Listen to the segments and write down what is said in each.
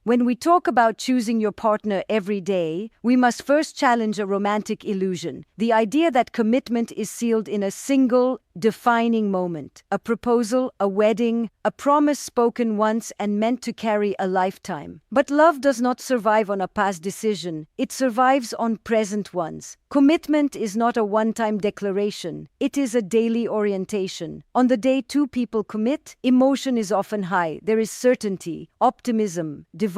When we talk about choosing your partner every day, we must first challenge a romantic illusion, the idea that commitment is sealed in a single, defining moment, a proposal, a wedding, a promise spoken once and meant to carry a lifetime. But love does not survive on a past decision, it survives on present ones. Commitment is not a one-time declaration, it is a daily orientation. On the day two people commit, emotion is often high, there is certainty, optimism, devotion.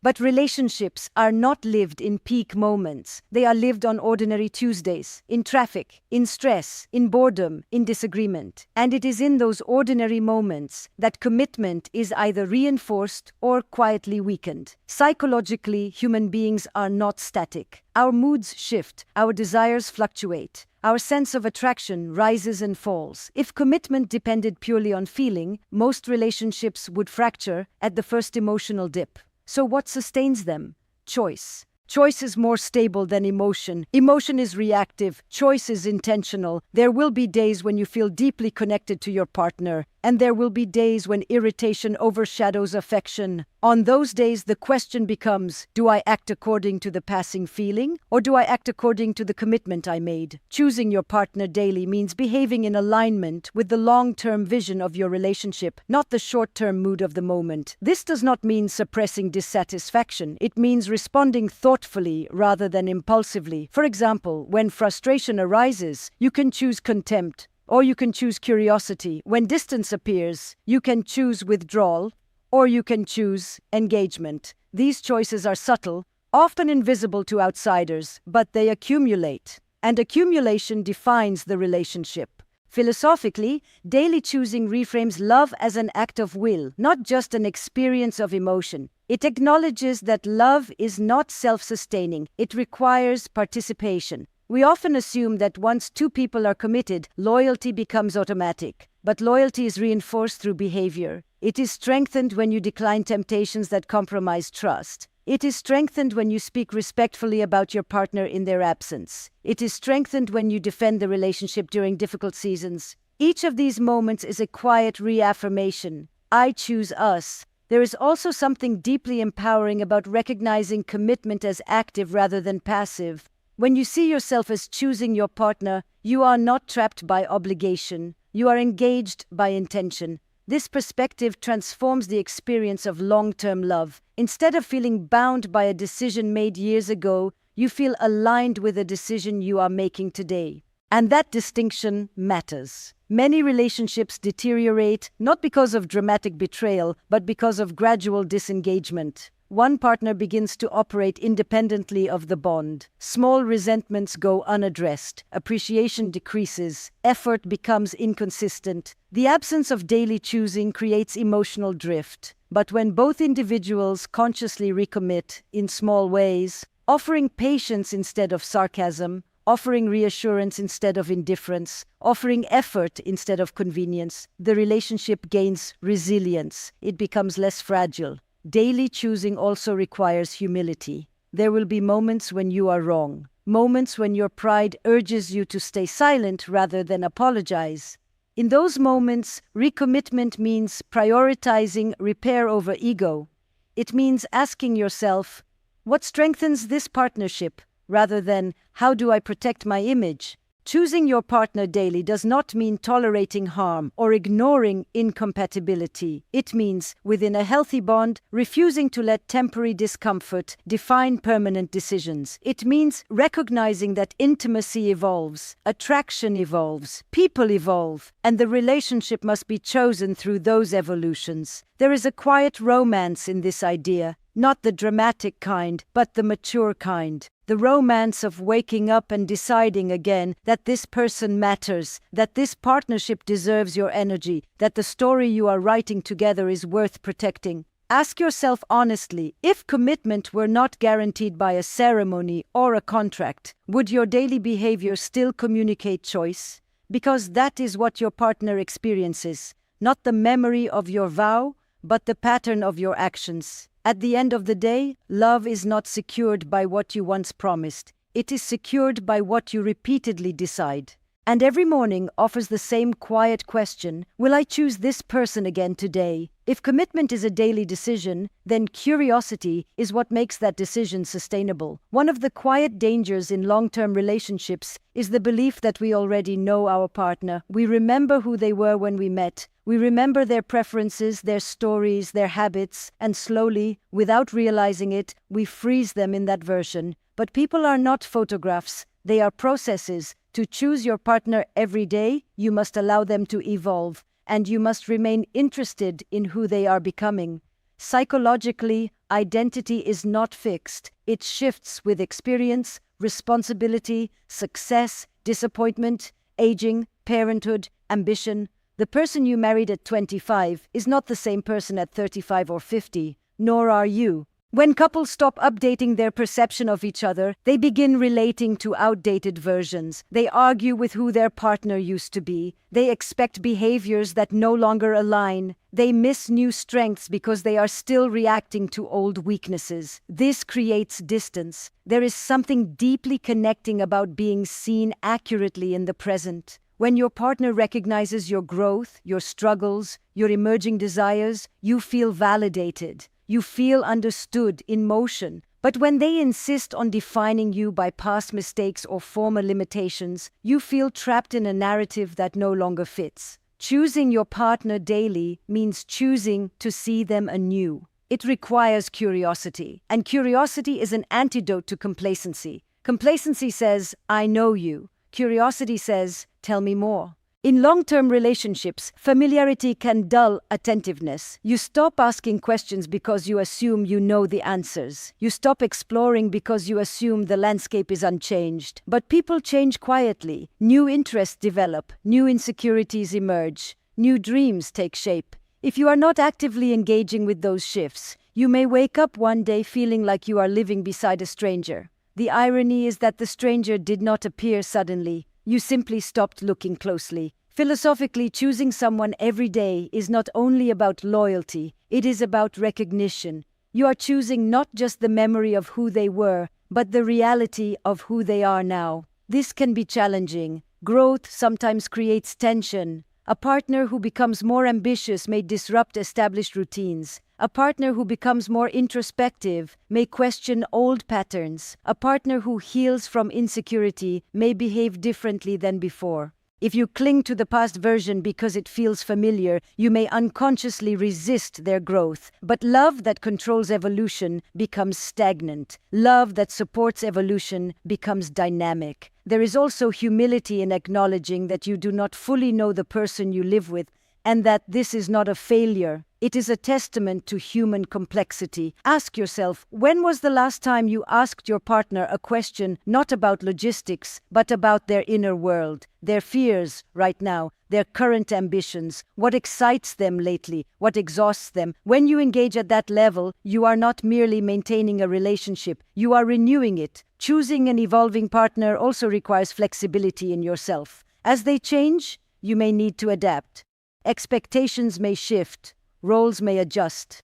But relationships are not lived in peak moments, they are lived on ordinary Tuesdays, in traffic, in stress, in boredom, in disagreement. And it is in those ordinary moments that commitment is either reinforced or quietly weakened. Psychologically, human beings are not static. Our moods shift, our desires fluctuate, our sense of attraction rises and falls. If commitment depended purely on feeling, most relationships would fracture at the first emotional dip. So what sustains them? Choice. Choice is more stable than emotion. Emotion is reactive. Choice is intentional. There will be days when you feel deeply connected to your partner, and there will be days when irritation overshadows affection. On those days, the question becomes, do I act according to the passing feeling, or do I act according to the commitment I made? Choosing your partner daily means behaving in alignment with the long-term vision of your relationship, not the short-term mood of the moment. This does not mean suppressing dissatisfaction. It means responding thoughtfully rather than impulsively. For example, when frustration arises, you can choose contempt, or you can choose curiosity. When distance appears, you can choose withdrawal, or you can choose engagement. These choices are subtle, often invisible to outsiders, but they accumulate. And accumulation defines the relationship. Philosophically, daily choosing reframes love as an act of will, not just an experience of emotion. It acknowledges that love is not self-sustaining. It requires participation. We often assume that once two people are committed, loyalty becomes automatic. But loyalty is reinforced through behavior. It is strengthened when you decline temptations that compromise trust. It is strengthened when you speak respectfully about your partner in their absence. It is strengthened when you defend the relationship during difficult seasons. Each of these moments is a quiet reaffirmation. I choose us. There is also something deeply empowering about recognizing commitment as active rather than passive. When you see yourself as choosing your partner, you are not trapped by obligation. You are engaged by intention. This perspective transforms the experience of long-term love. Instead of feeling bound by a decision made years ago, you feel aligned with a decision you are making today. And that distinction matters. Many relationships deteriorate not because of dramatic betrayal, but because of gradual disengagement. One partner begins to operate independently of the bond. Small resentments go unaddressed. Appreciation decreases. Effort becomes inconsistent. The absence of daily choosing creates emotional drift. But when both individuals consciously recommit in small ways, offering patience instead of sarcasm, offering reassurance instead of indifference, offering effort instead of convenience, the relationship gains resilience. It becomes less fragile. Daily choosing also requires humility. There will be moments when you are wrong, moments when your pride urges you to stay silent rather than apologize. In those moments, recommitment means prioritizing repair over ego. It means asking yourself, what strengthens this partnership, rather than how do I protect my image? Choosing your partner daily does not mean tolerating harm or ignoring incompatibility. It means, within a healthy bond, refusing to let temporary discomfort define permanent decisions. It means recognizing that intimacy evolves, attraction evolves, people evolve, and the relationship must be chosen through those evolutions. There is a quiet romance in this idea, not the dramatic kind, but the mature kind. The romance of waking up and deciding again that this person matters, that this partnership deserves your energy, that the story you are writing together is worth protecting. Ask yourself honestly, if commitment were not guaranteed by a ceremony or a contract, would your daily behavior still communicate choice? Because that is what your partner experiences, not the memory of your vow, but the pattern of your actions. At the end of the day, love is not secured by what you once promised. It is secured by what you repeatedly decide. And every morning offers the same quiet question, will I choose this person again today? If commitment is a daily decision, then curiosity is what makes that decision sustainable. One of the quiet dangers in long-term relationships is the belief that we already know our partner. We remember who they were when we met. We remember their preferences, their stories, their habits, and slowly, without realizing it, we freeze them in that version. But people are not photographs. They are processes. To choose your partner every day, you must allow them to evolve, and you must remain interested in who they are becoming. Psychologically, identity is not fixed. It shifts with experience, responsibility, success, disappointment, aging, parenthood, ambition. The person you married at 25 is not the same person at 35 or 50, nor are you. When couples stop updating their perception of each other, they begin relating to outdated versions. They argue with who their partner used to be. They expect behaviors that no longer align. They miss new strengths because they are still reacting to old weaknesses. This creates distance. There is something deeply connecting about being seen accurately in the present. When your partner recognizes your growth, your struggles, your emerging desires, you feel validated. You feel understood in motion. But when they insist on defining you by past mistakes or former limitations, you feel trapped in a narrative that no longer fits. Choosing your partner daily means choosing to see them anew. It requires curiosity, and curiosity is an antidote to complacency. Complacency says, "I know you." Curiosity says, "Tell me more." In long-term relationships, familiarity can dull attentiveness. You stop asking questions because you assume you know the answers. You stop exploring because you assume the landscape is unchanged. But people change quietly. New interests develop. New insecurities emerge. New dreams take shape. If you are not actively engaging with those shifts, you may wake up one day feeling like you are living beside a stranger. The irony is that the stranger did not appear suddenly. You simply stopped looking closely. Philosophically, choosing someone every day is not only about loyalty, it is about recognition. You are choosing not just the memory of who they were, but the reality of who they are now. This can be challenging. Growth sometimes creates tension. A partner who becomes more ambitious may disrupt established routines. A partner who becomes more introspective may question old patterns. A partner who heals from insecurity may behave differently than before. If you cling to the past version because it feels familiar, you may unconsciously resist their growth. But love that controls evolution becomes stagnant. Love that supports evolution becomes dynamic. There is also humility in acknowledging that you do not fully know the person you live with, and that this is not a failure. It is a testament to human complexity. Ask yourself, when was the last time you asked your partner a question not about logistics, but about their inner world, their fears right now, their current ambitions, what excites them lately, what exhausts them? When you engage at that level, you are not merely maintaining a relationship, you are renewing it. Choosing an evolving partner also requires flexibility in yourself. As they change, you may need to adapt. Expectations may shift. Roles may adjust.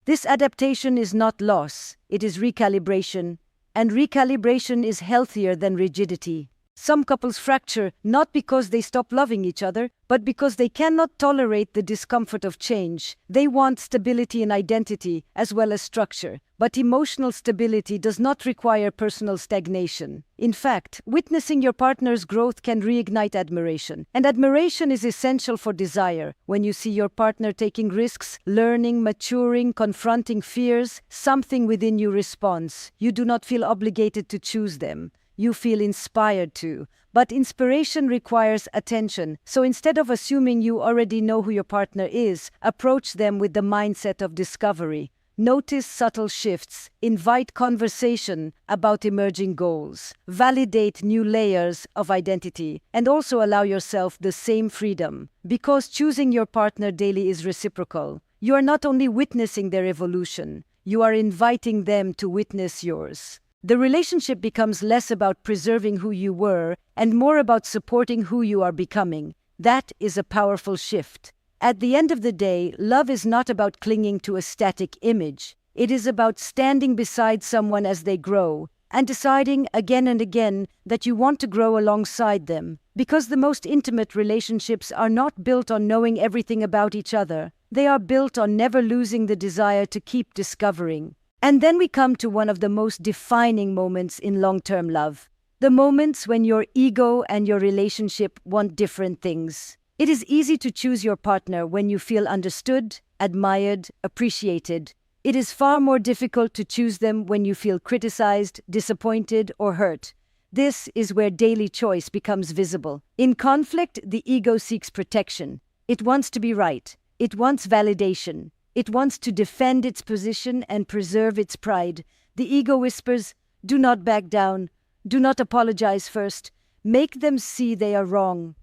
This adaptation is not loss, it is recalibration, and recalibration is healthier than rigidity. Some couples fracture not because they stop loving each other, but because they cannot tolerate the discomfort of change. They want stability in identity as well as structure, but emotional stability does not require personal stagnation. In fact, witnessing your partner's growth can reignite admiration, and admiration is essential for desire. When you see your partner taking risks, learning, maturing, confronting fears, something within you responds. You do not feel obligated to choose them. You feel inspired to. But inspiration requires attention. So instead of assuming you already know who your partner is, approach them with the mindset of discovery. Notice subtle shifts. Invite conversation about emerging goals. Validate new layers of identity. And also allow yourself the same freedom. Because choosing your partner daily is reciprocal. You are not only witnessing their evolution, you are inviting them to witness yours. The relationship becomes less about preserving who you were and more about supporting who you are becoming. That is a powerful shift. At the end of the day, love is not about clinging to a static image. It is about standing beside someone as they grow and deciding again and again that you want to grow alongside them. Because the most intimate relationships are not built on knowing everything about each other. They are built on never losing the desire to keep discovering. And then we come to one of the most defining moments in long-term love. The moments when your ego and your relationship want different things. It is easy to choose your partner when you feel understood, admired, appreciated. It is far more difficult to choose them when you feel criticized, disappointed, or hurt. This is where daily choice becomes visible. In conflict, the ego seeks protection. It wants to be right. It wants validation. It wants to defend its position and preserve its pride. The ego whispers, "Do not back down. Do not apologize first. Make them see they are wrong."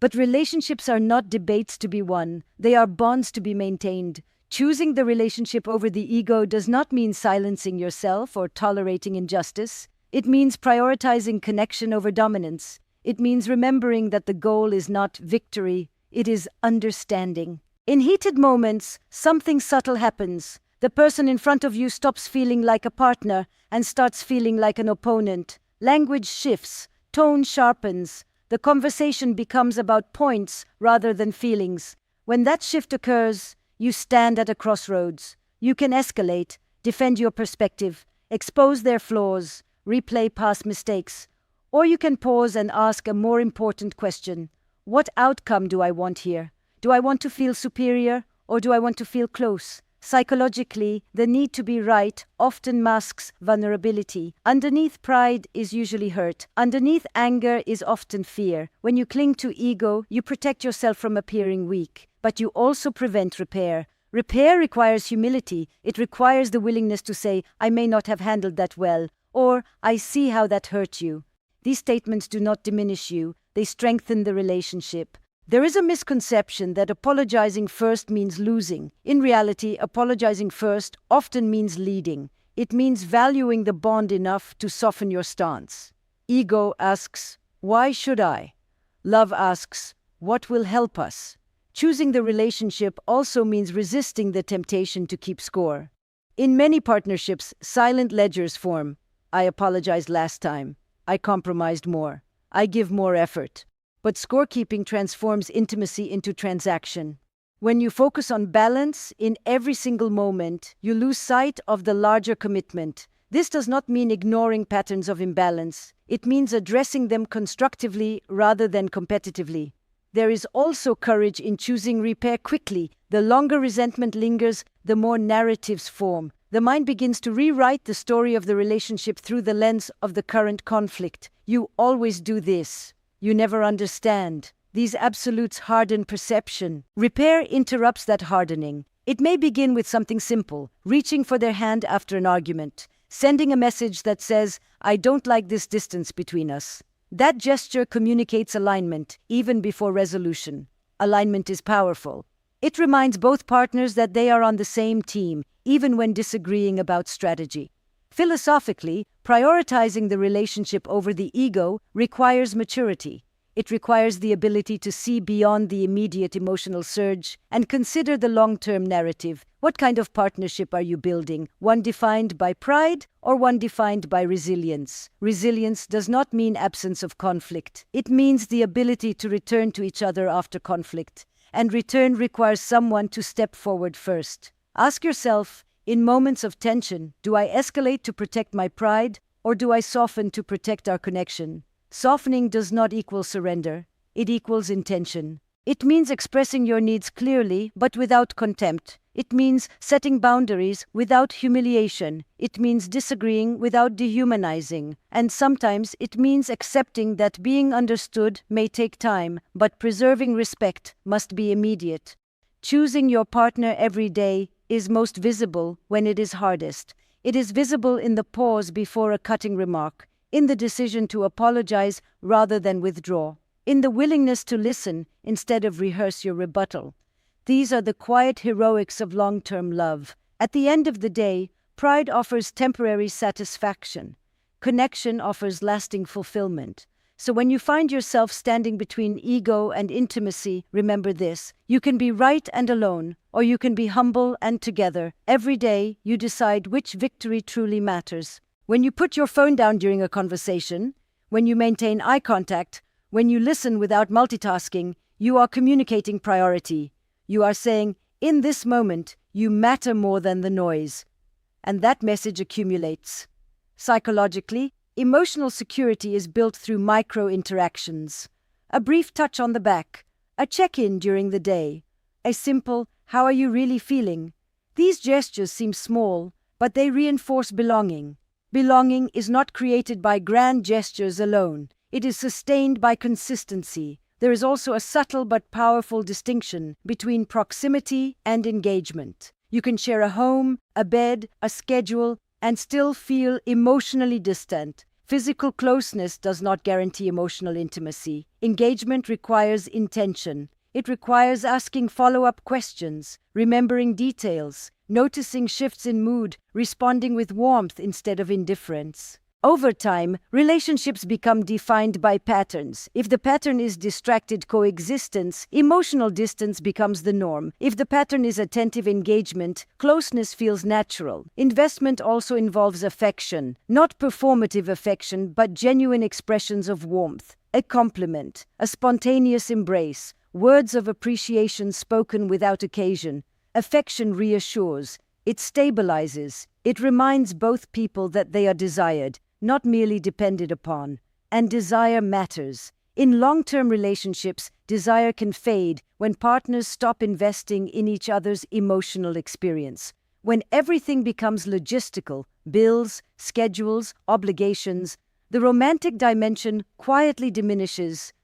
But relationships are not debates to be won. They are bonds to be maintained. Choosing the relationship over the ego does not mean silencing yourself or tolerating injustice. It means prioritizing connection over dominance. It means remembering that the goal is not victory, it is understanding. In heated moments, something subtle happens. The person in front of you stops feeling like a partner and starts feeling like an opponent. Language shifts, tone sharpens. The conversation becomes about points rather than feelings. When that shift occurs, you stand at a crossroads. You can escalate, defend your perspective, expose their flaws, replay past mistakes. Or you can pause and ask a more important question. What outcome do I want here? Do I want to feel superior or do I want to feel close? Psychologically, the need to be right often masks vulnerability. Underneath pride is usually hurt. Underneath anger is often fear. When you cling to ego, you protect yourself from appearing weak, but you also prevent repair. Repair requires humility. It requires the willingness to say, "I may not have handled that well," or "I see how that hurt you." These statements do not diminish you. They strengthen the relationship. There is a misconception that apologizing first means losing. In reality, apologizing first often means leading. It means valuing the bond enough to soften your stance. Ego asks, "Why should I?" Love asks, "What will help us?" Choosing the relationship also means resisting the temptation to keep score. In many partnerships, silent ledgers form. I apologized last time. I compromised more. I give more effort. But scorekeeping transforms intimacy into transaction. When you focus on balance in every single moment, you lose sight of the larger commitment. This does not mean ignoring patterns of imbalance. It means addressing them constructively rather than competitively. There is also courage in choosing repair quickly. The longer resentment lingers, the more narratives form. The mind begins to rewrite the story of the relationship through the lens of the current conflict. You always do this. You never understand. These absolutes harden perception. Repair interrupts that hardening. It may begin with something simple, reaching for their hand after an argument, sending a message that says, "I don't like this distance between us." That gesture communicates alignment, even before resolution. Alignment is powerful. It reminds both partners that they are on the same team, even when disagreeing about strategy. Philosophically, prioritizing the relationship over the ego requires maturity. It requires the ability to see beyond the immediate emotional surge and consider the long-term narrative. What kind of partnership are you building? One defined by pride or one defined by resilience? Resilience does not mean absence of conflict. It means the ability to return to each other after conflict. And return requires someone to step forward first. Ask yourself, in moments of tension, do I escalate to protect my pride or do I soften to protect our connection? Softening does not equal surrender. It equals intention. It means expressing your needs clearly but without contempt. It means setting boundaries without humiliation. It means disagreeing without dehumanizing. And sometimes it means accepting that being understood may take time, but preserving respect must be immediate. Choosing your partner every day is most visible when it is hardest. It is visible in the pause before a cutting remark, in the decision to apologize rather than withdraw, in the willingness to listen instead of rehearse your rebuttal. These are the quiet heroics of long-term love. At the end of the day, pride offers temporary satisfaction. Connection offers lasting fulfillment. So when you find yourself standing between ego and intimacy, remember this: you can be right and alone, or you can be humble and together. Every day, you decide which victory truly matters. When you put your phone down during a conversation, when you maintain eye contact, when you listen without multitasking, you are communicating priority. You are saying, In this moment, you matter more than the noise. And that message accumulates. Psychologically, emotional security is built through micro-interactions. A brief touch on the back, a check-in during the day, a simple, "How are you really feeling?" These gestures seem small, but they reinforce belonging. Belonging is not created by grand gestures alone. It is sustained by consistency. There is also a subtle but powerful distinction between proximity and engagement. You can share a home, a bed, a schedule, and still feel emotionally distant. Physical closeness does not guarantee emotional intimacy. Engagement requires intention. It requires asking follow-up questions, remembering details, noticing shifts in mood, responding with warmth instead of indifference. Over time, relationships become defined by patterns. If the pattern is distracted coexistence, emotional distance becomes the norm. If the pattern is attentive engagement, closeness feels natural. Investment also involves affection, not performative affection, but genuine expressions of warmth. A compliment, a spontaneous embrace, words of appreciation spoken without occasion. Affection reassures, it stabilizes, it reminds both people that they are desired, not merely depended upon. And desire matters. In long-term relationships, desire can fade when partners stop investing in each other's emotional experience. When everything becomes logistical, bills, schedules, obligations, the romantic dimension quietly diminishes.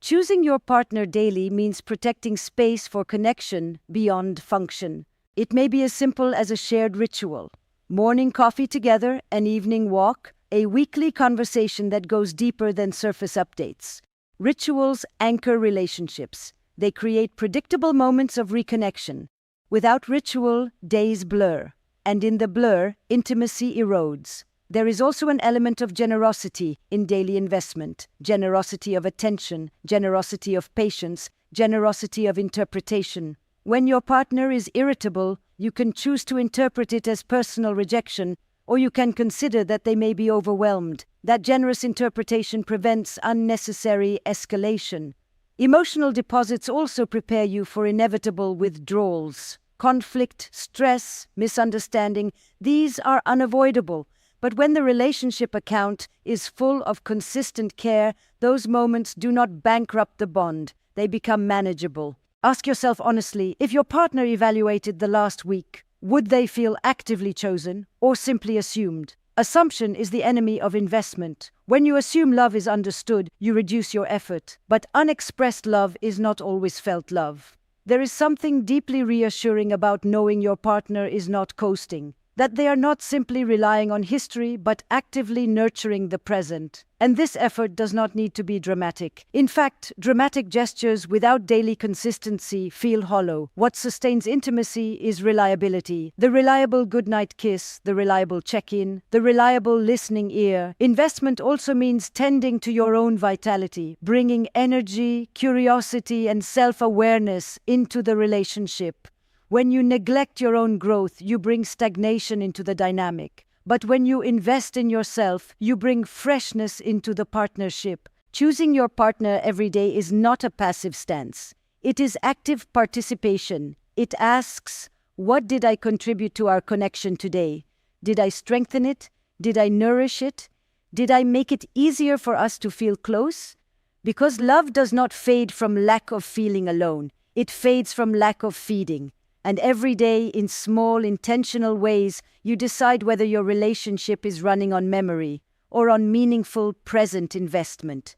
Choosing your partner daily means protecting space for connection beyond function. It may be as simple as a shared ritual. Morning coffee together, an evening walk, a weekly conversation that goes deeper than surface updates. Rituals anchor relationships. They create predictable moments of reconnection. Without ritual, days blur. And in the blur, intimacy erodes. There is also an element of generosity in daily investment. Generosity of attention, generosity of patience, generosity of interpretation. When your partner is irritable, you can choose to interpret it as personal rejection, or you can consider that they may be overwhelmed. That generous interpretation prevents unnecessary escalation. Emotional deposits also prepare you for inevitable withdrawals. Conflict, stress, misunderstanding, these are unavoidable. But when the relationship account is full of consistent care, those moments do not bankrupt the bond. They become manageable. Ask yourself honestly, if your partner evaluated the last week, would they feel actively chosen or simply assumed? Assumption is the enemy of investment. When you assume love is understood, you reduce your effort. But unexpressed love is not always felt love. There is something deeply reassuring about knowing your partner is not coasting, that they are not simply relying on history but actively nurturing the present. And this effort does not need to be dramatic. In fact, dramatic gestures without daily consistency feel hollow. What sustains intimacy is reliability. The reliable goodnight kiss, the reliable check-in, the reliable listening ear. Investment also means tending to your own vitality, bringing energy, curiosity, and self-awareness into the relationship. When you neglect your own growth, you bring stagnation into the dynamic. But when you invest in yourself, you bring freshness into the partnership. Choosing your partner every day is not a passive stance. It is active participation. It asks, what did I contribute to our connection today? Did I strengthen it? Did I nourish it? Did I make it easier for us to feel close? Because love does not fade from lack of feeling alone. It fades from lack of feeding. And every day, in small, intentional ways, you decide whether your relationship is running on memory or on meaningful, present investment.